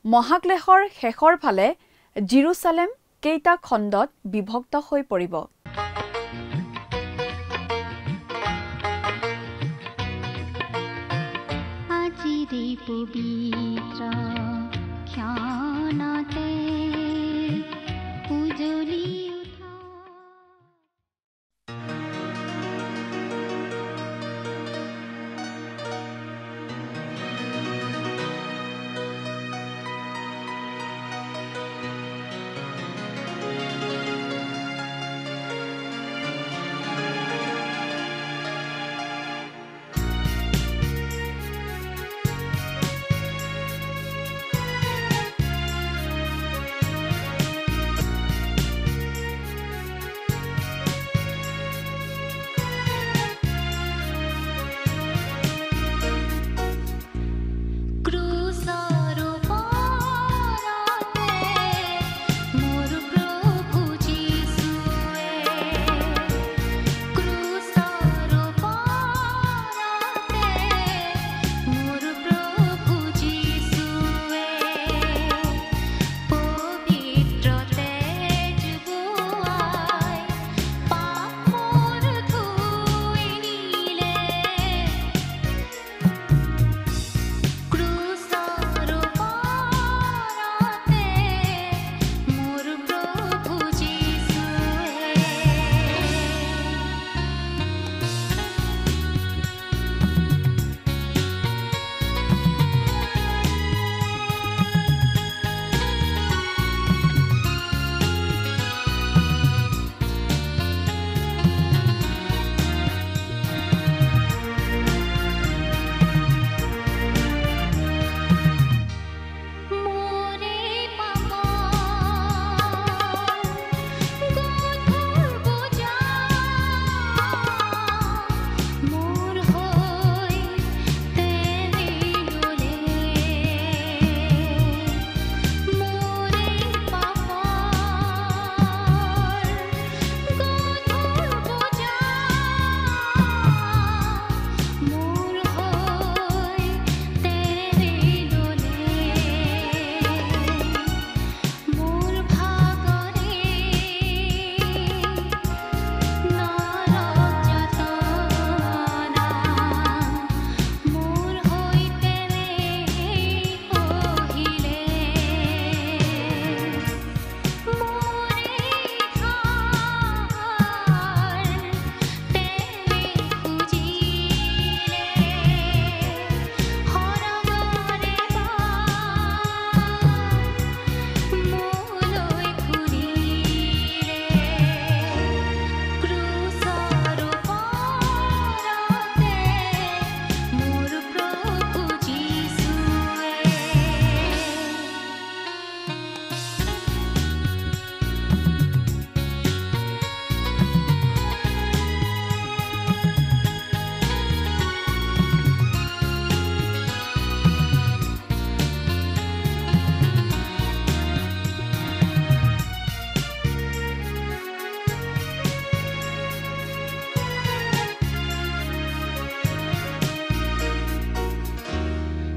মহাক্লেশৰ শেষৰ ফালে জেৰুসালেম কেইটা খণ্ডত বিভক্ত হৈ পৰিব আজিৰে পবিত্ৰ ক্ষণতে উজলি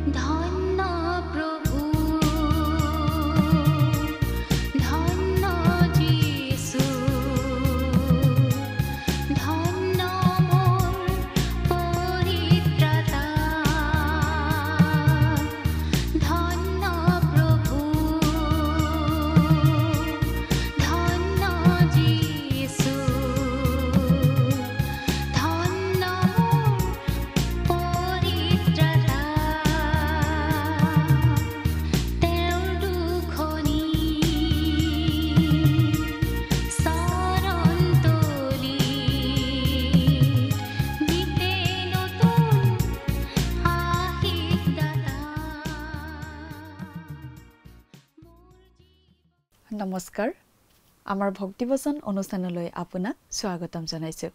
উঠা নমস্কাৰ আমাৰ ভক্তিবচন অনুষ্ঠানলৈ আপোনাক স্বাগতম জনাইছো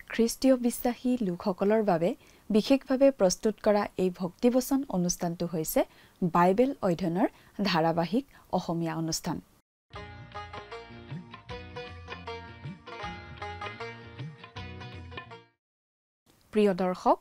খ্ৰীষ্টীয় বিশ্বাসী লোকসকলৰ বাবে বিশেষভাৱে প্ৰস্তুত কৰা এই ভক্তিবচন অনুষ্ঠানটো হৈছে বাইবেল অধ্যয়নৰ ধাৰাবাহিক অসমীয়া অনুষ্ঠান প্ৰিয় দৰ্শক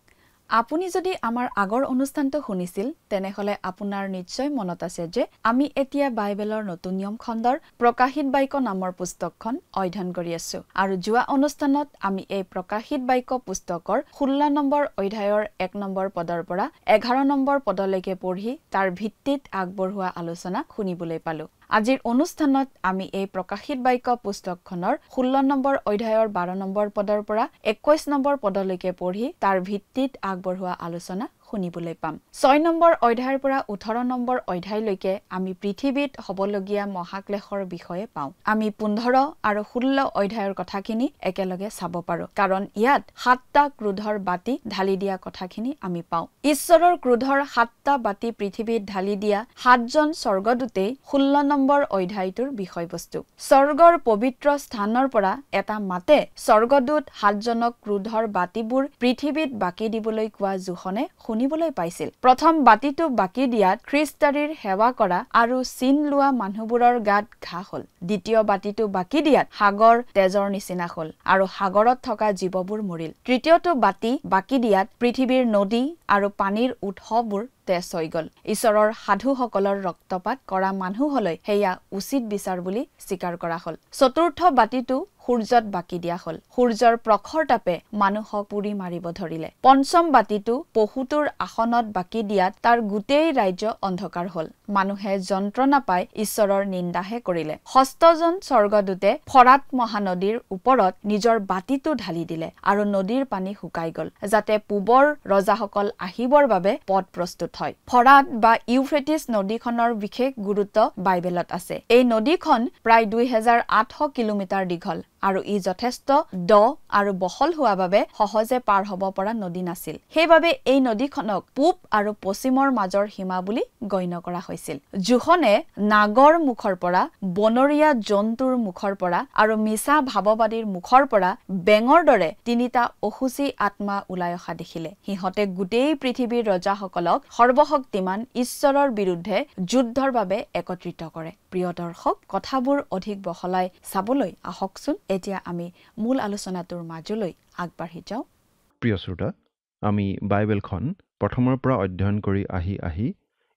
আপুনি যদি আমাৰ আগৰ অনুষ্ঠানটো শুনিছিল তেনেহলে আপোনাৰ নিশ্চয় মনত আছে যে আমি এতিয়া বাইবেলৰ নতুন নিয়ম খণ্ডৰ প্ৰকাশিত বাক্য নামৰ পুস্তকখন অধ্যয়ন কৰি আছো আৰু যোৱা অনুষ্ঠানত আমি এই প্ৰকাশিত বাক্য পুস্তকৰ 16 নম্বৰ অধ্যায়ৰ 1 নম্বৰ পদৰ পৰা 11 নম্বৰ পদলৈকে পঢ়ি তাৰ ভিত্তিত আগবঢ়োৱা আলোচনা শুনিবলৈ পালো আজিৰ অনুষ্ঠানত আমি এই প্ৰকাশিত বাক্য পুস্তকখনৰ 16 নম্বৰ অধ্যায়ৰ 12 নম্বৰ পদৰ পৰা 21 নম্বৰ পদলৈকে পঢ়ি তাৰ ভিত্তিত আগবঢ়োৱা আলোচনা শুনিবলৈ পাম 6 নম্বৰ অধ্যায়ৰ পৰা 18 নম্বৰ অধ্যায়লৈকে আমি পৃথিৱীত হবলগীয়া মহাক্লেশৰ বিষয়ে পাওঁ আমি 15 আৰু 16 অধ্যায়ৰ কথাখিনি একেলগে চাব পাৰো কাৰণ ইয়াত 7টা ক্ৰোধৰ বাতি ঢালি দিয়া কথাখিনি আমি পাওঁ ঈশ্বৰৰ ক্ৰোধৰ 7টা বাতি পৃথিৱীত ঢালি দিয়া 7জন স্বৰ্গদূতেই 16 নম্বৰ অধ্যায়টোৰ বিষয়বস্তু স্বৰ্গৰ পবিত্ৰ স্থানৰ পৰা এটা মাতে স্বৰ্গদূত 7জনক ক্ৰোধৰ বাতিবোৰ পৃথিৱীত বাকি দিবলৈ কোৱা জোখনে শুনিবলৈ পাইছিল প্ৰথম বাতিটো বাকি দিয়াত খ্ৰীষ্টাৰীৰ সেৱা কৰা আৰু চিন লোৱা মানুহবোৰৰ গাত ঘা হ'ল দ্বিতীয় বাতিটো বাকি দিয়াত সাগৰ তেজৰ নিচিনা হ'ল আৰু সাগৰত থকা জীৱবোৰ মৰিল তৃতীয়টো বাতি বাকি দিয়াত পৃথিৱীৰ নদী আৰু পানীৰ উৎসবোৰ তেজ হৈ গল ঈশ্বৰৰ সাধুসকলৰ ৰক্তপাত কৰা মানুহলৈ হেয়া উচিত বিচাৰ বুলি স্বীকাৰ কৰা হ'ল চতুৰ্থ বাতিটো সূৰ্যত বাকি দিয়া হ'ল সূৰ্যৰ প্ৰখৰ তাপে মানুহক পুৰি মাৰিব ধৰিলে পঞ্চম বাতিটো পশুটোৰ আসনত বাকি দিয়াত তাৰ গোটেই ৰাজ্য অন্ধকাৰ হ'ল মানুহে যন্ত্ৰণা পাই ঈশ্বৰৰ নিন্দাহে কৰিলে ষষ্ঠজন স্বৰ্গদূতে ফৰাত মহানদীৰ ওপৰত নিজৰ বাতিটো ঢালি দিলে আৰু নদীৰ পানী শুকাই গল যাতে পূবৰ ৰজাসকল আহিবৰ বাবে পথ প্ৰস্তুত হয় ফৰাত বা ইউফ্ৰেটিছ নদীখনৰ বিশেষ গুৰুত্ব বাইবেলত আছে এই নদীখন প্ৰায় 2800 কিলোমিটাৰ দীঘল আৰু ই যথেষ্ট দ আৰু বহল হোৱা বাবে সহজে পাৰ হ'ব পৰা নদী নাছিল সেইবাবে এই নদীখনক পূব আৰু পশ্চিমৰ মাজৰ সীমা বুলি গণ্য কৰা হৈছিল জোখনে নাগৰ মুখৰ পৰা বনৰীয়া জন্তুৰ মুখৰ পৰা আৰু মিছা ভাৱবাদীৰ মুখৰ পৰা বেঙৰ দৰে তিনিটা অসুচী আত্মা ওলাই অহা দেখিলে সিহঁতে গোটেই পৃথিৱীৰ ৰজাসকলক সৰ্বশক্তিমান ঈশ্বৰৰ বিৰুদ্ধে যুদ্ধৰ বাবে একত্ৰিত কৰে প্ৰিয় দৰ্শক কথাবোৰ অধিক বহলাই চাবলৈ আহকচোন এতিয়া আমি মূল আলোচনাটোৰ মাজলৈ আগবাঢ়ি যাওঁ প্ৰিয় শ্ৰোতা আমি বাইবেলখন প্ৰথমৰ পৰা অধ্যয়ন কৰি আহি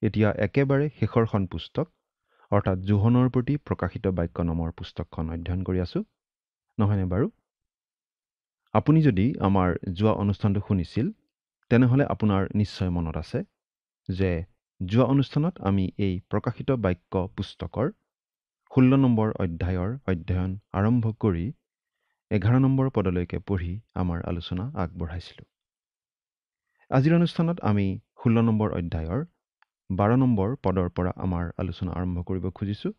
এতিয়া একেবাৰে শেষৰখন পুস্তক অৰ্থাৎ যোহনৰ প্ৰতি প্ৰকাশিত বাক্য নামৰ পুস্তকখন অধ্যয়ন কৰি আছো নহয়নে বাৰু আপুনি যদি আমাৰ যোৱা অনুষ্ঠানটো শুনিছিল তেনেহলে আপোনাৰ নিশ্চয় মনত আছে যে যোৱা অনুষ্ঠানত আমি এই প্ৰকাশিত বাক্য পুস্তকৰ 16 নম্বৰ অধ্যায়ৰ অধ্যয়ন আৰম্ভ কৰি 11 নম্বৰ পদলৈকে পঢ়ি আমাৰ আলোচনা আগবঢ়াইছিলোঁ আজিৰ অনুষ্ঠানত আমি 16 নম্বৰ অধ্যায়ৰ 12 নম্বৰ পদৰ পৰা আমাৰ আলোচনা আৰম্ভ কৰিব খুজিছোঁ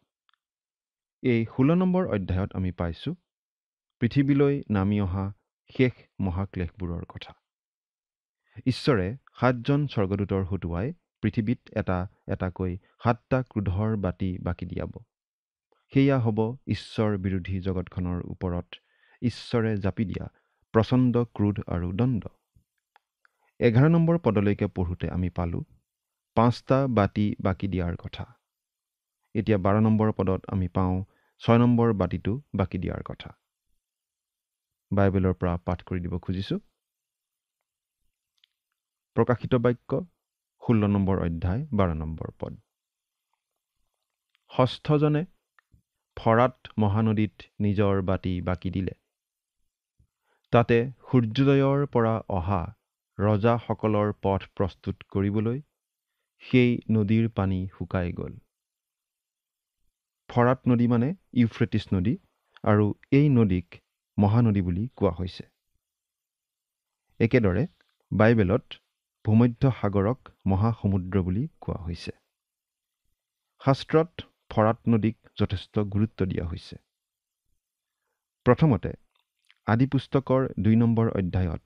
এই 16 নম্বৰ অধ্যায়ত আমি পাইছোঁ পৃথিৱীলৈ নামি অহা শেষ মহাক্লেশবোৰৰ কথা ঈশ্বৰে 7জন স্বৰ্গদূতৰ হতুৱাই পৃথিৱীত এটাকৈ 7টা ক্ৰোধৰ বাতি বাকি দিয়াব সেয়া হ'ব ঈশ্বৰ বিৰোধী জগতখনৰ ওপৰত ঈশ্বৰে জাপি দিয়া প্ৰচণ্ড ক্ৰোধ আৰু দণ্ড 11 নম্বৰ পদলৈকে পঢ়োতে আমি পালো 5টা বাতি বাকি দিয়াৰ কথা এতিয়া 12 নম্বৰ পদত আমি পাওঁ 6 নম্বৰ বাতিটো বাকি দিয়াৰ কথা বাইবেলৰ পৰা পাঠ কৰি দিব খুজিছো প্ৰকাশিত বাক্য 16 নম্বৰ অধ্যায় 12 নম্বৰ পদ ষষ্ঠজনে ফৰাত মহানদীত নিজৰ বাতি বাকি দিলে তাতে সূৰ্যোদয়ৰ পৰা অহা ৰজাসকলৰ পথ প্ৰস্তুত কৰিবলৈ সেই নদীৰ পানী শুকাই গ'ল ফৰাত নদী মানে ইউফ্ৰেটিছ নদী আৰু এই নদীক মহানদী বুলি কোৱা হৈছে একেদৰে বাইবেলত ভূমধ্য সাগৰক মহাসমুদ্ৰ বুলি কোৱা হৈছে শাস্ত্ৰত ফৰাত নদীক যথেষ্ট গুৰুত্ব দিয়া হৈছে প্ৰথমতে আদি পুস্তকৰ 2 নম্বৰ অধ্যায়ত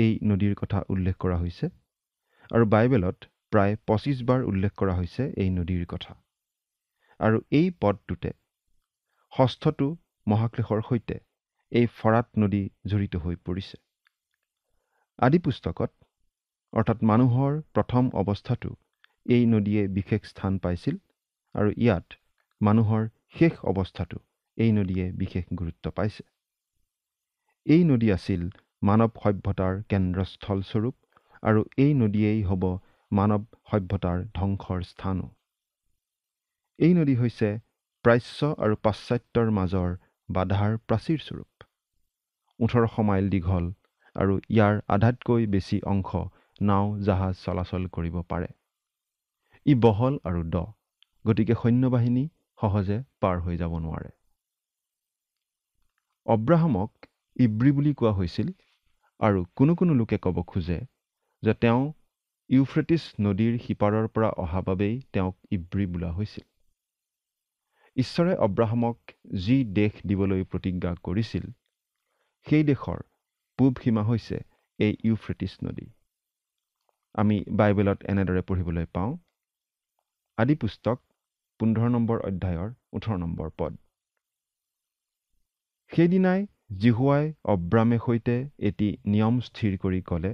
এই নদীৰ কথা উল্লেখ কৰা হৈছে আৰু বাইবেলত প্ৰায় 25 বাৰ উল্লেখ কৰা হৈছে এই নদীৰ কথা আৰু এই পদটোতে ষষ্ঠটো মহাক্লেশৰ সৈতে এই ফৰাত নদী জড়িত হৈ পৰিছে আদি পুস্তকত অৰ্থাৎ মানুহৰ প্ৰথম অৱস্থাটো এই নদীয়ে বিশেষ স্থান পাইছিল আৰু ইয়াত মানুহৰ শেষ অৱস্থাটো এই নদীয়ে বিশেষ গুৰুত্ব পাইছে এই নদী আছিল মানৱ সভ্যতাৰ কেন্দ্ৰস্থল স্বৰূপ আৰু এই নদীয়েই হ'ব মানৱ সভ্যতাৰ ধ্বংসৰ স্থানো। এই নদী হৈছে প্ৰাচ্য আৰু পাশ্চাত্যৰ মাজৰ বাধাৰ প্ৰাচীৰ স্বৰূপ। 1800 মাইল দীঘল আৰু ইয়াৰ আধাতকৈ বেছি অংশ নাও জাহাজ চলাচল কৰিব পাৰে। ই বহল আৰু দ, গতিকে সৈন্যবাহিনী সহজে পাৰ হৈ যাব নোৱাৰে। অব্ৰাহামক ইব্ৰী বুলি কোৱা হৈছিল আৰু কোনো কোনো লোকে ক'ব খোজে যে তেওঁ ইউফ্ৰেটিছ নদীৰ সিপাৰৰ পৰা অহা বাবেই তেওঁক ইব্ৰী বোলা হৈছিল। ঈশ্বৰে অব্ৰাহামক যি দেশ দিবলৈ প্ৰতিজ্ঞা কৰিছিল সেই দেশৰ পূব সীমা হৈছে এই ইউফ্ৰেটিছ নদী। আমি বাইবেলত এনেদৰে পঢ়িবলৈ পাওঁ, আদি পুস্তক 15 নম্বৰ অধ্যায়ৰ 18 নম্বৰ পদ। সেইদিনাই জিহুৱাই অব্ৰামে সৈতে এটি নিয়ম স্থিৰ কৰি ক'লে,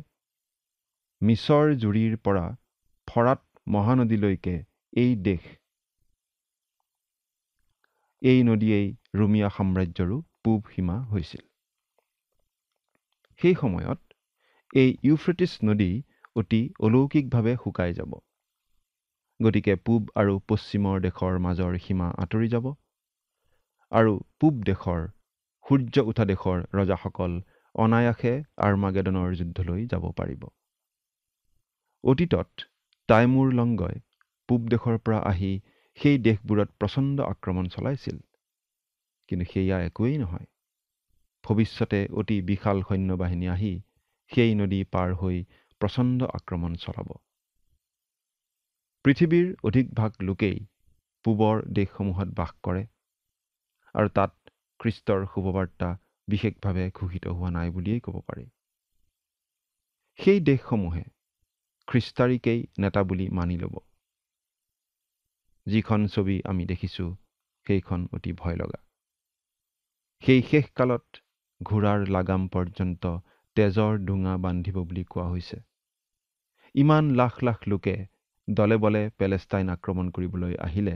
মিছৰ জুৰিৰ পৰা ফৰাত মহানদীলৈকে এই দেশ। এই নদীয়েই ৰোমিয়া সাম্ৰাজ্যৰো পূব সীমা হৈছিল। সেই সময়ত এই ইউফ্ৰেটিছ নদী অতি অলৌকিকভাৱে শুকাই যাব। গতিকে পূব আৰু পশ্চিমৰ দেশৰ মাজৰ সীমা আঁতৰি যাব আৰু পূব দেশৰ সূৰ্য উঠা দেশৰ ৰজাসকল অনায়াসে আৰ্মাগেডনৰ যুদ্ধলৈ যাব পাৰিব। অতীতত তাইমুৰ লংগই পূব দেশৰ পৰা আহি সেই দেশবোৰত প্ৰচণ্ড আক্ৰমণ চলাইছিল, কিন্তু সেয়া একোৱেই নহয়। ভৱিষ্যতে অতি বিশাল সৈন্যবাহিনী আহি সেই নদী পাৰ হৈ প্ৰচণ্ড আক্ৰমণ চলাব। পৃথিৱীৰ অধিক ভাগ লোকেই পূবৰ দেশসমূহত বাস কৰে আৰু তাত খ্ৰীষ্টৰ শুভবাৰ্তা বিশেষভাৱে ঘোষিত হোৱা নাই বুলিয়েই ক'ব পাৰি। সেই দেশসমূহে খ্ৰীষ্টাৰীকেই নেতা বুলি মানি ল'ব। যিখন ছবি আমি দেখিছোঁ সেইখন অতি ভয় লগা। সেই শেষ কালত ঘোঁৰাৰ লাগাম পৰ্যন্ত তেজৰ ডোঙা বান্ধিব বুলি কোৱা হৈছে। ইমান লাখ লাখ লোকে দলে বলে পেলেষ্টাইন আক্ৰমণ কৰিবলৈ আহিলে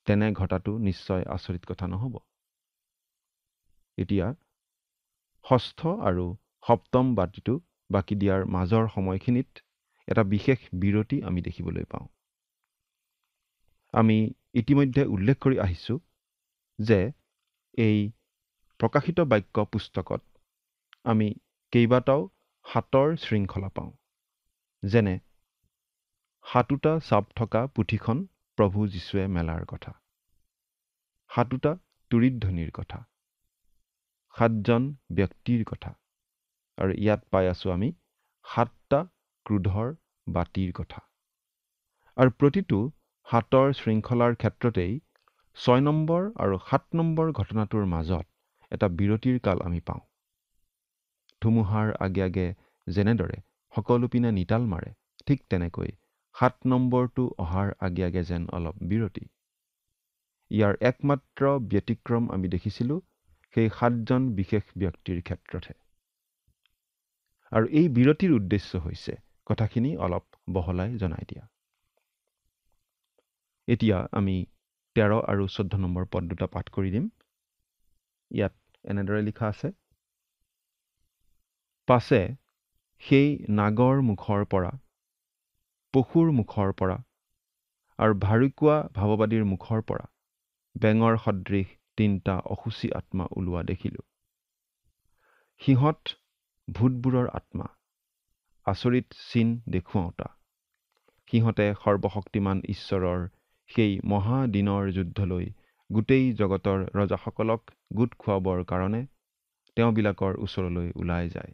তেনে ঘটাটো নিশ্চয় আচৰিত কথা নহ'ব। এতিয়া ষষ্ঠ আৰু সপ্তম বাতিটো বাকি দিয়াৰ মাজৰ সময়খিনিত এটা বিশেষ বিৰতি আমি দেখিবলৈ পাওঁ। আমি ইতিমধ্যে উল্লেখ কৰি আহিছোঁ যে এই প্ৰকাশিত বাক্য পুস্তকত আমি কেইবাটাও হাতৰ শৃংখলা পাওঁ, যেনে 7টা চাপ থকা পুথিখন প্ৰভু যীশুৱে মেলাৰ কথা, 7টা তুৰিধ্বনিৰ কথা, 7জন ব্যক্তিৰ কথা, আৰু ইয়াত পাই আছোঁ আমি 7টা ক্ৰোধৰ বাতিৰ কথা। আৰু প্ৰতিটো হাতৰ শৃংখলাৰ ক্ষেত্ৰতেই 6 নম্বৰ আৰু 7 নম্বৰ ঘটনাটোৰ মাজত এটা বিৰতিৰ কাল আমি পাওঁ। ধুমুহাৰ আগে আগে যেনেদৰে সকলো পিনে নিতাল মাৰে, ঠিক তেনেকৈ 7 নম্বৰটো অহাৰ আগে আগে যেন অলপ বিৰতি। ইয়াৰ একমাত্ৰ ব্যতিক্ৰম আমি দেখিছিলোঁ সেই 7জন বিশেষ ব্যক্তিৰ ক্ষেত্ৰতহে। আৰু এই বিৰতিৰ উদ্দেশ্য হৈছে কথাখিনি অলপ বহলাই জনাই দিয়া। এতিয়া আমি 13 আৰু 14 নম্বৰ পদ দুটা পাঠ কৰি দিম। ইয়াত এনেদৰে লিখা আছে, পাছে সেই নাগৰ মুখৰ পৰা, পশুৰ মুখৰ পৰা আৰু ভাৰুকুৱা ভাৱবাদীৰ মুখৰ পৰা বেঙৰ সদৃশ 3টা অসুচী আত্মা ওলোৱা দেখিলোঁ। সিহঁত ভূতবোৰৰ আত্মা, আচৰিত চিন দেখুৱাওঁতা। সিহঁতে সৰ্বশক্তিমান ঈশ্বৰৰ সেই মহাদিনৰ যুদ্ধলৈ গোটেই জগতৰ ৰজাসকলক গোট খুৱাবৰ কাৰণে তেওঁবিলাকৰ ওচৰলৈ ওলাই যায়।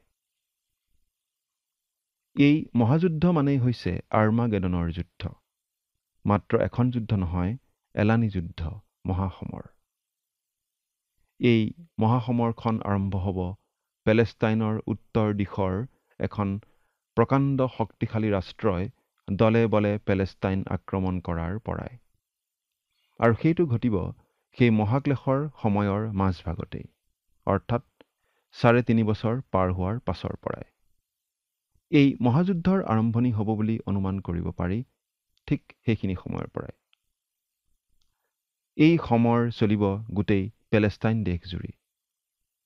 এই মহাযুদ্ধ মানেই হৈছে আৰ্মাগেডনৰ যুদ্ধ। মাত্ৰ এখন যুদ্ধ নহয়, এলানি যুদ্ধ, মহাসমৰ। এই মহাসমৰখন আৰম্ভ হ'ব পেলেষ্টাইনৰ উত্তৰ দিশৰ এখন প্ৰকাণ্ড শক্তিশালী ৰাষ্ট্ৰই দলে বলে পেলেষ্টাইন আক্ৰমণ কৰাৰ পৰাই। আৰু সেইটো ঘটিব সেই মহাক্লেশৰ সময়ৰ মাজভাগতেই, অৰ্থাৎ 3.5 বছৰ পাৰ হোৱাৰ পাছৰ পৰাই। এই মহাযুদ্ধৰ আৰম্ভণি হ'ব বুলি অনুমান কৰিব পাৰি ঠিক সেইখিনি সময়ৰ পৰাই। এই সমৰ চলিব গোটেই পেলেষ্টাইন দেশজুৰি,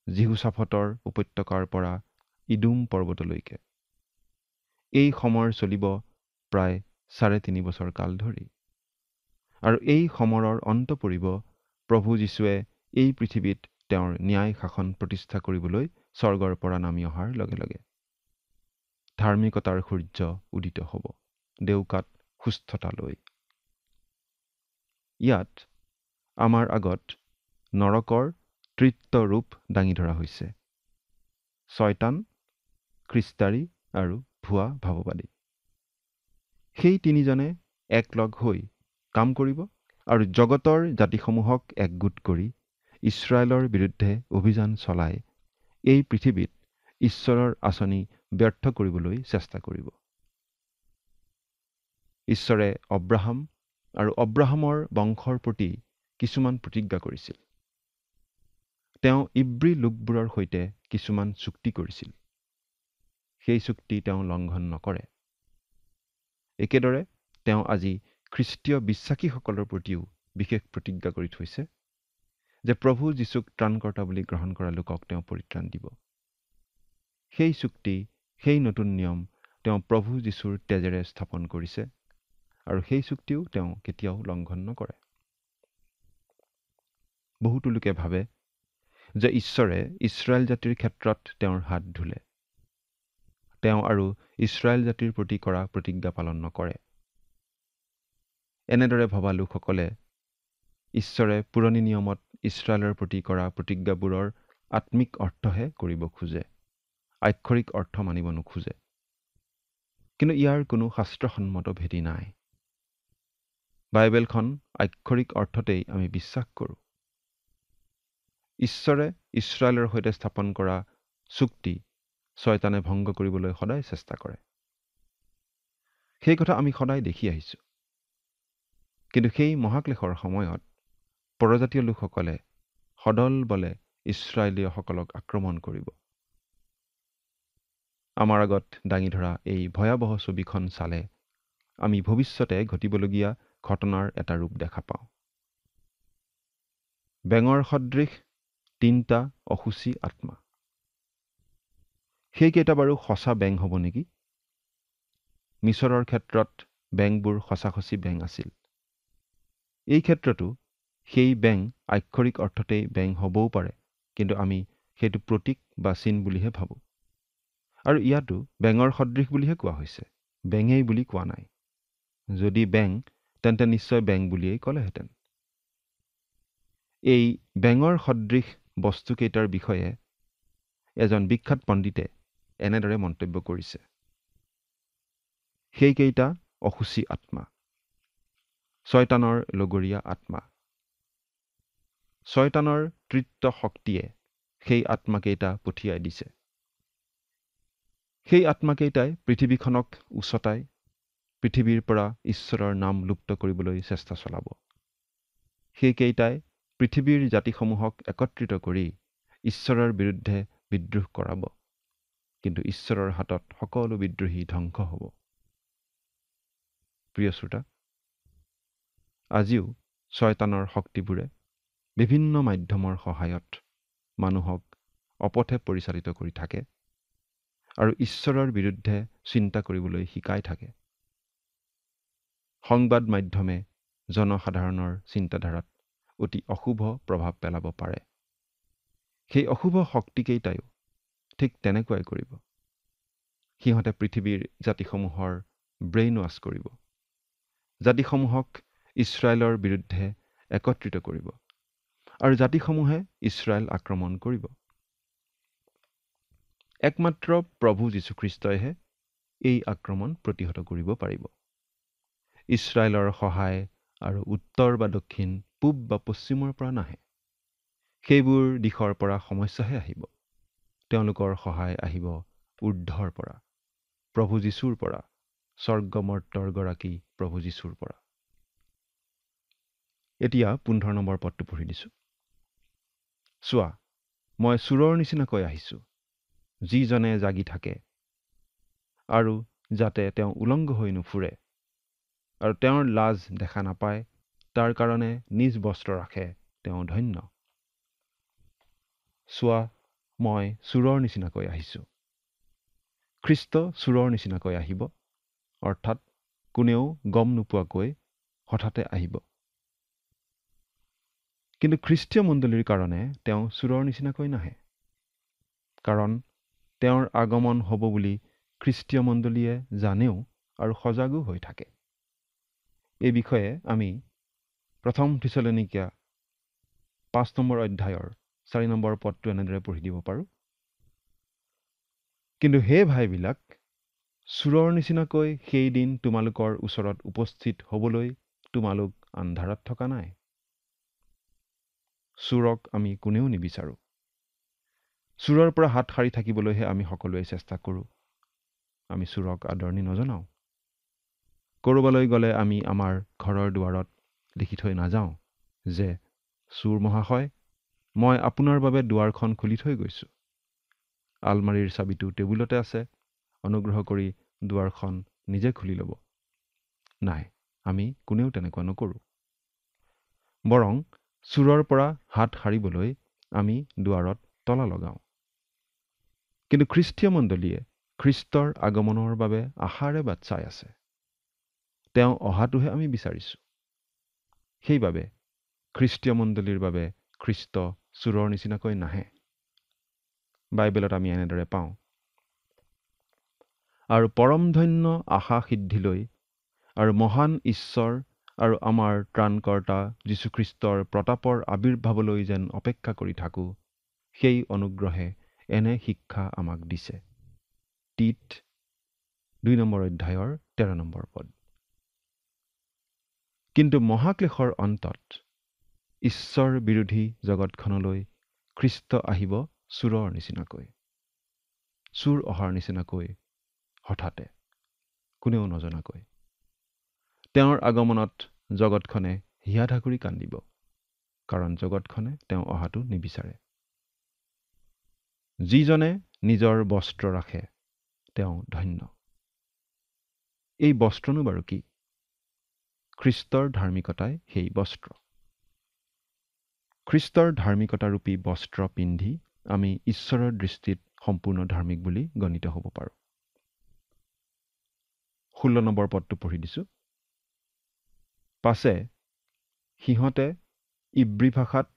জিহুচাফতৰ উপত্যকাৰ পৰা ইদুম পৰ্বতলৈকে। এই সমৰ চলিব প্ৰায় 3.5 বছৰ কাল ধৰি। আৰু এই সমৰৰ অন্ত পৰিব প্ৰভু যীশুৱে এই পৃথিৱীত তেওঁৰ ন্যায় শাসন প্ৰতিষ্ঠা কৰিবলৈ স্বৰ্গৰ পৰা নামি অহাৰ লগে লগে। ধাৰ্মিকতাৰ সূৰ্য উদিত হ'ব দেউকাত সুস্থতা লৈ। ইয়াত আমাৰ আগত নৰকৰ তৃতীয় ৰূপ দাঙি ধৰা হৈছে: শয়তান, খ্ৰীষ্টাৰী আৰু ভুৱা ভাৱবাদী। সেই তিনিজনে একলগ হৈ কাম কৰিব আৰু জগতৰ জাতিসমূহক একগোট কৰি ইছৰাইলৰ বিৰুদ্ধে অভিযান চলাই এই পৃথিৱীত ঈশ্বৰৰ আঁচনি ব্যৰ্থ কৰিবলৈ চেষ্টা কৰিব। ঈশ্বৰে অব্ৰাহাম আৰু অব্ৰাহামৰ বংশৰ প্ৰতি কিছুমান প্ৰতিজ্ঞা কৰিছিল। তেওঁ ইব্ৰী লোকবোৰৰ সৈতে কিছুমান চুক্তি কৰিছিল। সেই চুক্তি তেওঁ লংঘন নকৰে। একেদৰে তেওঁ আজি খ্ৰীষ্টীয় বিশ্বাসীসকলৰ প্ৰতিও বিশেষ প্ৰতিজ্ঞা কৰি থৈছে যে প্ৰভু যীশুক ত্ৰাণকৰ্তা বুলি গ্ৰহণ কৰা লোকক তেওঁ পৰিত্ৰাণ দিব। সেই চুক্তি, সেই নতুন নিয়ম তেওঁ প্ৰভু যীশুৰ তেজেৰে স্থাপন কৰিছে আৰু সেই চুক্তিও তেওঁ কেতিয়াও লংঘন নকৰে। বহুতো লোকে ভাবে যে ঈশ্বৰে ইছৰাইল জাতিৰ ক্ষেত্ৰত তেওঁৰ হাত ধুলে। তেওঁ আৰু ইছৰাইল জাতিৰ প্ৰতি কৰা প্ৰতিজ্ঞা পালন নকৰে। এনেদৰে ভবা লোকসকলে ঈশ্বৰে পুৰণি নিয়মত ইছৰাইলৰ প্ৰতি কৰা প্ৰতিজ্ঞাবোৰৰ আত্মিক অৰ্থহে কৰিব খোজে, আক্ষৰিক অৰ্থ মানিব নোখোজে। কিন্তু ইয়াৰ কোনো শাস্ত্ৰসন্মত ভেটি নাই। বাইবেলখন আক্ষৰিক অৰ্থতেই আমি বিশ্বাস কৰোঁ। ঈশ্বৰে ইছৰাইলৰ সৈতে স্থাপন কৰা চুক্তি শয়তানে ভংগ কৰিবলৈ সদায় চেষ্টা কৰে। সেই কথা আমি সদায় দেখি আহিছোঁ। কিন্তু সেই মহাক্লেশৰ সময়ত পৰজাতীয় লোকসকলে সদল বলে ইছৰাইলীয়সকলক আক্ৰমণ কৰিব। আমাৰ আগত দাঙি ধৰা এই ভয়াৱহ ছবিখন চালে আমি ভৱিষ্যতে ঘটিবলগীয়া ঘটনাৰ এটা ৰূপ দেখা পাওঁ। বেঙৰ সদৃশ 3টা অসুচী আত্মা। সেইকেইটা বাৰু সঁচা বেং হ'ব নেকি? মিছৰৰ ক্ষেত্ৰত বেংবোৰ সঁচাসঁচি বেং আছিল। এই ক্ষেত্ৰতো সেই বেং আক্ষৰিক অৰ্থতেই বেং হ'বও পাৰে, কিন্তু আমি সেইটো প্ৰতীক বা চিন বুলিহে ভাবোঁ। আৰু ইয়াতো বেঙৰ সদৃশ বুলিহে কোৱা হৈছে, বেঙেই বুলি কোৱা নাই। যদি বেং, তেন্তে নিশ্চয় বেং বুলিয়েই ক'লেহেঁতেন। এই বেঙৰ সদৃশ বস্তুকেইটাৰ বিষয়ে এজন বিখ্যাত পণ্ডিতে এনেদৰে মন্তব্য কৰিছে: সেইকেইটা অসুচী আত্মা, শয়তানৰ লগৰীয়া আত্মা। শয়তানৰ তৃতীয় শক্তিয়ে সেই আত্মাকেইটা পঠিয়াই দিছে। সেই আত্মাকেইটাই পৃথিৱীখনক উচতাই পৃথিৱীৰ পৰা ঈশ্বৰৰ নাম লুপ্ত কৰিবলৈ চেষ্টা চলাব। সেইকেইটাই পৃথিৱীৰ জাতিসমূহক একত্ৰিত কৰি ঈশ্বৰৰ বিৰুদ্ধে বিদ্ৰোহ কৰাব। কিন্তু ঈশ্বৰৰ হাতত সকলো বিদ্ৰোহী ধ্বংস হ'ব। প্ৰিয় শ্ৰোতা, আজিও শয়তানৰ শক্তিবোৰে বিভিন্ন মাধ্যমৰ সহায়ত মানুহক অপথে পৰিচালিত কৰি থাকে আৰু ঈশ্বৰৰ বিৰুদ্ধে চিন্তা কৰিবলৈ শিকাই থাকে। সংবাদ মাধ্যমে জনসাধাৰণৰ চিন্তাধাৰাত অতি অশুভ প্ৰভাৱ পেলাব পাৰে। সেই অশুভ শক্তিকেইটাইও ঠিক তেনেকুৱাই কৰিব। সিহঁতে পৃথিৱীৰ জাতিসমূহৰ ব্ৰেইন ৱাছ কৰিব, জাতিসমূহক ইছৰাইলৰ বিৰুদ্ধে একত্ৰিত কৰিব আৰু জাতিসমূহে ইছৰাইল আক্ৰমণ কৰিব। একমাত্ৰ প্ৰভু যীশুখ্ৰীষ্টইহে এই আক্ৰমণ প্ৰতিহত কৰিব পাৰিব। ইছৰাইলৰ সহায় আৰু উত্তৰ বা দক্ষিণ, পূব বা পশ্চিমৰ পৰা নাহে। সেইবোৰ দিশৰ পৰা সমস্যাহে আহিব। তেওঁলোকৰ সহায় আহিব ঊৰ্ধৰ পৰা, প্ৰভু যীশুৰ পৰা, স্বৰ্গমৰ্তৰ গৰাকী প্ৰভু যীশুৰ পৰা। এতিয়া 15 নম্বৰ পদটো পঢ়ি দিছোঁ। চোৱা, মই চোৰৰ নিচিনাকৈ আহিছোঁ, যিজনে জাগি থাকে, আৰু যাতে তেওঁ উলংগ হৈ নুফুৰে আৰু তেওঁৰ লাজ দেখা নাপায়, তাৰ কাৰণে নিজ বস্ত্ৰ ৰাখে, তেওঁ ধন্য। চোৱা, মই চোৰৰ নিচিনাকৈ আহিছোঁ। খ্ৰীষ্ট চোৰৰ নিচিনাকৈ আহিব, অৰ্থাৎ কোনেও গম নোপোৱাকৈ হঠাতে আহিব। কিন্তু খ্ৰীষ্টীয় মণ্ডলীৰ কাৰণে তেওঁ চোৰৰ নিচিনাকৈ নাহে, কাৰণ তেওঁৰ আগমন হ'ব বুলি খ্ৰীষ্টীয় মণ্ডলীয়ে জানেও আৰু সজাগো হৈ থাকে। এই বিষয়ে আমি 1 থিচলনিকিয়া 5 নম্বৰ অধ্যায়ৰ 4 নম্বৰ পদটো এনেদৰে পঢ়ি দিব পাৰোঁ। কিন্তু হে ভাইবিলাক, চোৰৰ নিচিনাকৈ সেই দিন তোমালোকৰ ওচৰত উপস্থিত হ'বলৈ তোমালোক আন্ধাৰত থকা নাই। চোৰক আমি কোনেও নিবিচাৰোঁ। চোৰৰ পৰা হাত সাৰি থাকিবলৈহে আমি সকলোৱে চেষ্টা কৰোঁ। আমি চোৰক আদৰণি নজনাওঁ। ক'ৰবালৈ গ'লে আমি আমাৰ ঘৰৰ দুৱাৰত লিখি থৈ নাযাওঁ যে, চোৰ মহাশয়, মই আপোনাৰ বাবে দুৱাৰখন খুলি থৈ গৈছোঁ। আলমাৰীৰ চাবিটো টেবুলতে আছে, অনুগ্ৰহ কৰি দুৱাৰখন নিজে খুলি ল'ব। নাই, আমি কোনেও তেনেকুৱা নকৰোঁ। বৰং চোৰৰ পৰা হাত সাৰিবলৈ আমি দুৱাৰত তলা লগাওঁ। কিন্তু খ্ৰীষ্টীয় মণ্ডলীয়ে খ্ৰীষ্টৰ আগমনৰ বাবে আশাৰে বাট চাই আছে। তেওঁ অহাটোহে আমি বিচাৰিছোঁ। সেইবাবে খ্ৰীষ্টীয় মণ্ডলীৰ বাবে খ্ৰীষ্ট চোৰৰ নিচিনাকৈ নাহে। বাইবেলত আমি এনেদৰে পাওঁ, আৰু পৰমধন্য আশা সিদ্ধিলৈ আৰু মহান ঈশ্বৰ আৰু আমাৰ ত্ৰাণকৰ্তা যীশুখ্ৰীষ্টৰ প্ৰতাপৰ আবিৰ্ভাৱলৈ যেন অপেক্ষা কৰি থাকোঁ, সেই অনুগ্ৰহে এনে শিক্ষা আমাক দিছে। তীত 2 নম্বৰ অধ্যায়ৰ 13 নম্বৰ পদ। কিন্তু মহাক্লেশৰ অন্তত ঈশ্বৰ বিৰোধী জগতখনলৈ খ্ৰীষ্ট আহিব চোৰৰ নিচিনাকৈ। চোৰ অহাৰ নিচিনাকৈ, হঠাতে, কোনেও নজনাকৈ। তেওঁৰ আগমনত জগতখনে হিয়াধাকুৰি কান্দিব, কাৰণ জগতখনে তেওঁ অহাটো নিবিচাৰে। যিজনে নিজৰ বস্ত্ৰ ৰাখে তেওঁ ধন্য। এই বস্ত্ৰনো বাৰু কি? খ্ৰীষ্টৰ ধাৰ্মিকতাই সেই বস্ত্ৰ। খ্ৰীষ্টৰ ধাৰ্মিকতাৰূপী বস্ত্ৰ পিন্ধি আমি ঈশ্বৰৰ দৃষ্টিত সম্পূৰ্ণ ধাৰ্মিক বুলি গণিত হ'ব পাৰোঁ। 16 নম্বৰ পদটো পঢ়ি দিছোঁ। পাছে সিহঁতে ইব্ৰী ভাষাত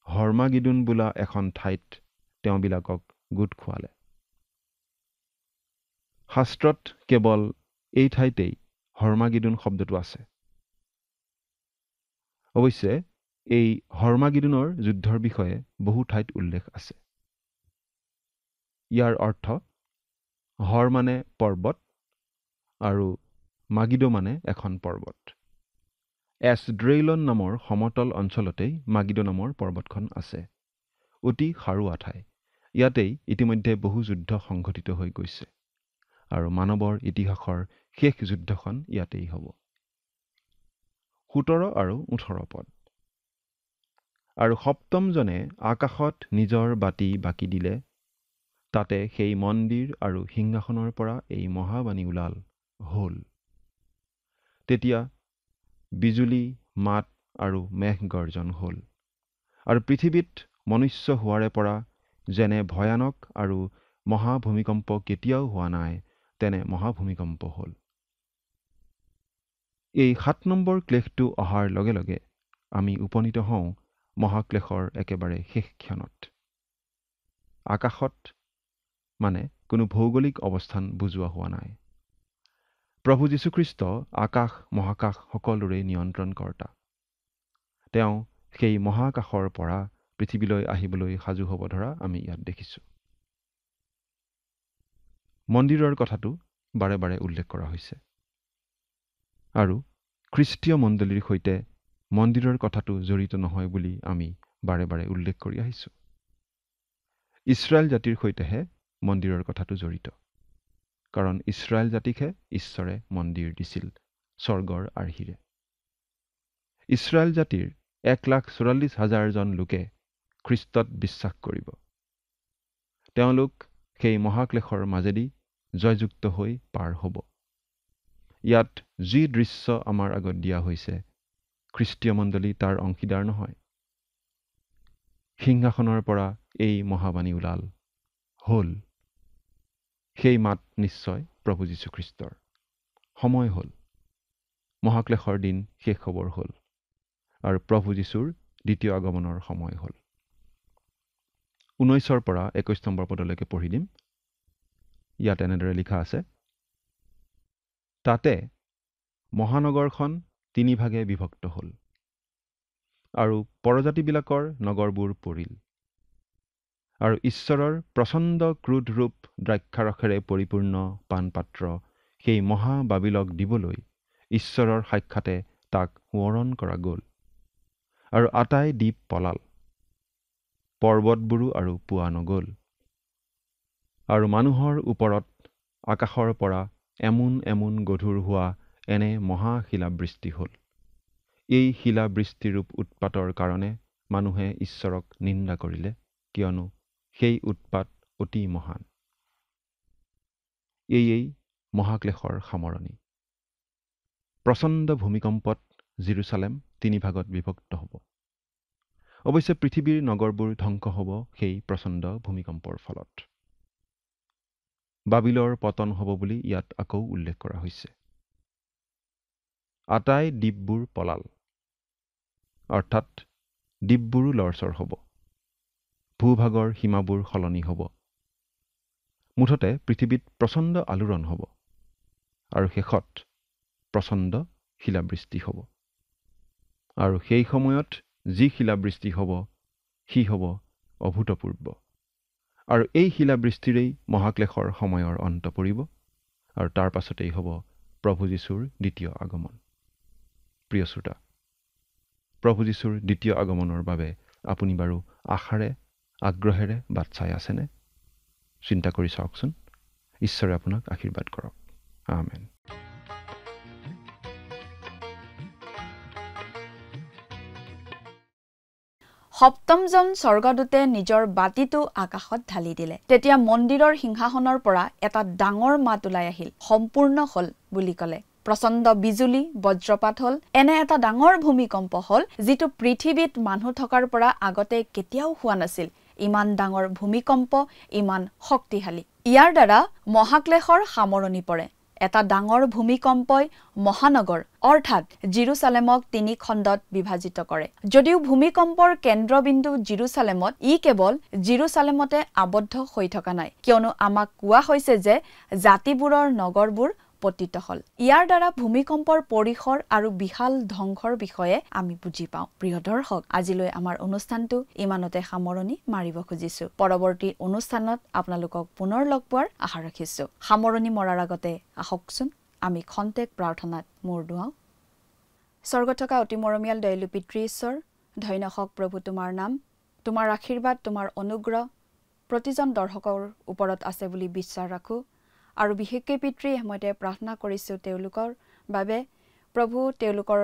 হৰ্মাগিদোন বোলা এখন ঠাইত তেওঁবিলাকক গোট খোৱালে। শাস্ত্ৰত কেৱল এই ঠাইতেই হৰ্মাগিদোন শব্দটো আছে। অৱশ্যে এই হৰ্মাগিদোনৰ যুদ্ধৰ বিষয়ে বহু ঠাইত উল্লেখ আছে। ইয়াৰ অৰ্থ হৰ মানে পৰ্বত আৰু মাগিদো মানে এখন পৰ্বত। এছড্ৰেইলন নামৰ সমতল অঞ্চলতেই মাগিদো নামৰ পৰ্বতখন আছে। অতি সাৰুৱা ঠাই। ইয়াতেই ইতিমধ্যে বহু যুদ্ধ সংঘটিত হৈ গৈছে আৰু মানৱৰ ইতিহাসৰ শেষ যুদ্ধখন ইয়াতেই হ'ব। 17 আৰু 18 পদ। আৰু সপ্তমজনে আকাশত নিজৰ বাতি বাকি দিলে, তাতে সেই মন্দিৰ আৰু সিংহাসনৰ পৰা এই মহাবাণী ওলাল, হ'ল। তেতিয়া বিজুলী, মাত আৰু মেঘ গৰ্জন হ'ল, আৰু পৃথিৱীত মনুষ্য হোৱাৰে পৰা যেনে ভয়ানক আৰু মহাভূমিকম্প কেতিয়াও হোৱা নাই, তেনে মহাভূমিকম্প হ'ল। এই 7 নম্বৰ ক্লেশটো অহাৰ লগে লগে আমি উপনীত হওঁ মহাক্লেশৰ একেবাৰে শেষ ক্ষণত। আকাশত মানে কোনো ভৌগোলিক অৱস্থান বুজোৱা হোৱা নাই। প্ৰভু যীশুখ্ৰীষ্ট আকাশ মহাকাশ সকলোৰে নিয়ন্ত্ৰণকৰ্তা। তেওঁ সেই মহাকাশৰ পৰা পৃথিৱীলৈ আহিবলৈ সাজু হ'ব ধৰা আমি ইয়াত দেখিছোঁ। মন্দিৰৰ কথাটো বাৰে বাৰে উল্লেখ কৰা হৈছে, আৰু খ্ৰীষ্টীয় মণ্ডলীৰ সৈতে মন্দিৰৰ কথাটো জড়িত নহয় বুলি আমি বাৰে বাৰে উল্লেখ কৰি আহিছোঁ। ইছৰাইল জাতিৰ সৈতেহে মন্দিৰৰ কথাটো জড়িত, কাৰণ ইছৰাইল জাতিকহে ঈশ্বৰে মন্দিৰ দিছিল স্বৰ্গৰ আৰ্হিৰে। ইছৰাইল জাতিৰ 1,44,000 লোকে খ্ৰীষ্টত বিশ্বাস কৰিব। তেওঁলোক সেই মহাক্লেশৰ মাজেদি জয়যুক্ত হৈ পাৰ হ'ব। ইয়াত যি দৃশ্য আমাৰ আগত দিয়া হৈছে, খ্ৰীষ্টীয় মণ্ডলী তাৰ অংশীদাৰ নহয়। সিংহাসনৰ পৰা এই মহাবাণী ওলাল, হ'ল। সেই মাত নিশ্চয় প্ৰভু যীশুখ্ৰীষ্টৰ। সময় হ'ল, মহাক্লেশৰ দিন শেষ হ'বৰ হ'ল আৰু প্ৰভু যীশুৰ দ্বিতীয় আগমনৰ সময় হ'ল। 19 পৰা 21 নম্বৰ পদলৈকে পঢ়ি দিম। ইয়াত এনেদৰে লিখা আছে, তাতে মহানগৰখন 3 ভাগে বিভক্ত হ'ল আৰু পৰজাতিবিলাকৰ নগৰবোৰ পৰিল আৰু ঈশ্বৰৰ প্ৰচণ্ড ক্ৰোধ ৰূপ দ্ৰাক্ষাৰসেৰে পৰিপূৰ্ণ পাণপাত্ৰ সেই মহাবাবিলক দিবলৈ ঈশ্বৰৰ সাক্ষাতে তাক সোঁৱৰণ কৰা গ'ল আৰু আটাই দ্বীপ পলাল, পৰ্বতবোৰো আৰু পোৱা নগ'ল আৰু মানুহৰ ওপৰত আকাশৰ পৰা এমোন গধুৰ হোৱা এনে মহাশিলাবৃষ্টি হ'ল। এই শিলাবৃষ্টিৰূপ উৎপাতৰ কাৰণে মানুহে ঈশ্বৰক নিন্দা কৰিলে, কিয়নো সেই উৎপাত অতি মহান। এই মহাক্লেশৰ সামৰণি। প্ৰচণ্ড ভূমিকম্পত জেৰুচালেম 3 ভাগত বিভক্ত হ'ব। অৱশ্যে পৃথিৱীৰ নগৰবোৰ ধ্বংস হ'ব সেই প্ৰচণ্ড ভূমিকম্পৰ ফলত। বাবিলৰ পতন হ'ব বুলি ইয়াত আকৌ উল্লেখ কৰা হৈছে। আটাই দ্বীপবোৰ পলাল, অৰ্থাৎ দ্বীপবোৰো লৰচৰ হ'ব। ভূভাগৰ সীমাবোৰ সলনি হ'ব। মুঠতে পৃথিৱীত প্ৰচণ্ড আলোড়ন হ'ব আৰু শেষত প্ৰচণ্ড শিলাবৃষ্টি হ'ব। আৰু সেই সময়ত যি শিলাবৃষ্টি হ'ব সি হ'ব অভূতপূৰ্ব। আৰু এই শিলাবৃষ্টিৰেই মহাক্লেশৰ সময়ৰ অন্ত পৰিব আৰু তাৰ পাছতেই হ'ব প্ৰভু যীশুৰ দ্বিতীয় আগমন। প্ৰিয় শ্ৰোতা, প্ৰভু যীশুৰ দ্বিতীয় আগমনৰ বাবে আপুনি বাৰু আশাৰে আগ্ৰহেৰে বাট চাই আছেনে? চিন্তা কৰি চাওকচোন। ঈশ্বৰে আপোনাক আশীৰ্বাদ কৰক। আমেন। সপ্তমজন স্বৰ্গদূতে নিজৰ বাতিটো আকাশত ঢালি দিলে। তেতিয়া মন্দিৰৰ সিংহাসনৰ পৰা এটা ডাঙৰ মাত ওলাই আহিল, সম্পূৰ্ণ হ'ল বুলি ক'লে। প্ৰচণ্ড বিজুলী, বজ্ৰপাত হ'ল। এনে এটা ডাঙৰ ভূমিকম্প হ'ল যিটো পৃথিৱীত মানুহ থকাৰ পৰা আগতে কেতিয়াও হোৱা নাছিল। ইমান ডাঙৰ ভূমিকম্প, ইমান শক্তিশালী। ইয়াৰ দ্বাৰা মহাক্লেশৰ সামৰণি পৰে। এটা ডাঙৰ ভূমিকম্পই মহানগৰ অৰ্থাৎ জেৰুচালেমক 3 খণ্ডত বিভাজিত কৰে। যদিও ভূমিকম্পৰ কেন্দ্ৰবিন্দু জেৰুচালেমত, ই কেৱল জেৰুচালেমতে আবদ্ধ হৈ থকা নাই, কিয়নো আমাক কোৱা হৈছে যে জাতিবোৰৰ নগৰবোৰ পতিত হ'ল। ইয়াৰ দ্বাৰা ভূমিকম্পৰ পৰিসৰ আৰু বিশাল ধ্বংসৰ বিষয়ে আমি বুজি পাওঁ। প্ৰিয় দৰ্শক, আজিলৈ আমাৰ অনুষ্ঠানটো ইমানতে সামৰণি মাৰিব খুজিছো। পৰৱৰ্তী অনুষ্ঠানত আপোনালোকক পুনৰ লগ পোৱাৰ আশা ৰাখিছো। সামৰণি মৰাৰ আগতে আহকচোন আমি খন্তেক প্ৰাৰ্থনাত মূৰ দুৱাওঁ। স্বৰ্গত থকা অতি মৰমীয়াল দয়ালু পিতৃ ঈশ্বৰ, ধন্য হওক প্ৰভু তোমাৰ নাম। তোমাৰ আশীৰ্বাদ, তোমাৰ অনুগ্ৰহ প্ৰতিজন দৰ্শকৰ ওপৰত আছে বুলি বিশ্বাস ৰাখোঁ। আৰু বিশেষকৈ পিতৃ, মই প্ৰাৰ্থনা কৰিছোঁ তেওঁলোকৰ বাবে। প্ৰভু, তেওঁলোকৰ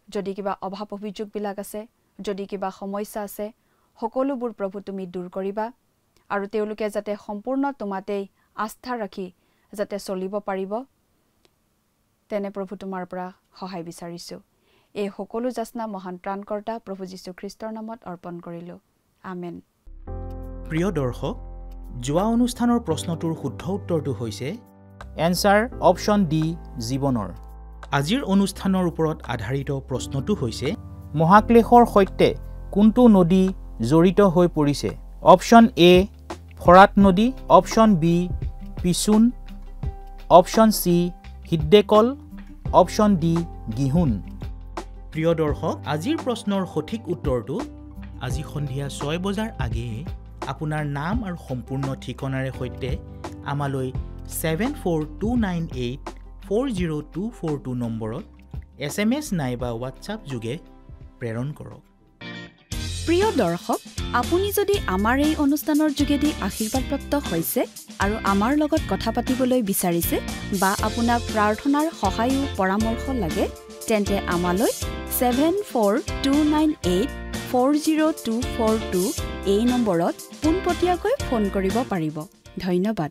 যদি কিবা অভাৱ অভিযোগবিলাক আছে, যদি কিবা সমস্যা আছে, সকলোবোৰ প্ৰভু তুমি দূৰ কৰিবা আৰু তেওঁলোকে যাতে সম্পূৰ্ণ তোমাতেই আস্থা ৰাখি যাতে চলিব পাৰিব, তেনে প্ৰভু তোমাৰ পৰা সহায় বিচাৰিছোঁ। এই সকলো যাচনা মহান ত্ৰাণকৰ্তা প্ৰভু যীশুখ্ৰীষ্টৰ নামত অৰ্পণ কৰিলোঁ। আমেন। প্ৰিয় দৰ্শক, যোৱা অনুষ্ঠানৰ প্ৰশ্নটোৰ শুদ্ধ উত্তৰটো হৈছে এনচাৰ অপশ্যন ডি, জীৱনৰ। আজিৰ অনুষ্ঠানৰ ওপৰত আধাৰিত প্ৰশ্নটো হৈছে মহাক্লেশৰ সৈতে কোনটো নদী জড়িত হৈ পৰিছে? অপশ্যন এ ফৰাত নদী, অপশ্যন বি পিচুন, অপশ্যন চি হিদ্দেকল, অপশ্যন ডি গিহুন। প্ৰিয় দৰ্শক, আজিৰ প্ৰশ্নৰ সঠিক উত্তৰটো আজি সন্ধিয়া 6 বজাৰ আগেয়ে আপোনাৰ নাম আৰু সম্পূৰ্ণ ঠিকনাৰে সৈতে আমালৈ 7429840242 নম্বৰত SMS নাইবা হোৱাটছআপ যোগে প্ৰেৰণ কৰক। প্ৰিয় দৰ্শক, আপুনি যদি আমাৰ এই অনুষ্ঠানৰ যোগেদি আশীৰ্বাদপ্ৰাপ্ত হৈছে আৰু আমাৰ লগত কথা পাতিবলৈ বিচাৰিছে বা আপোনাক প্ৰাৰ্থনাৰ সহায় আৰু পৰামৰ্শ লাগে, তেন্তে আমালৈ 7429840242 এই নম্বৰত পোনপটীয়াকৈ ফোন কৰিব পাৰিব। ধন্যবাদ।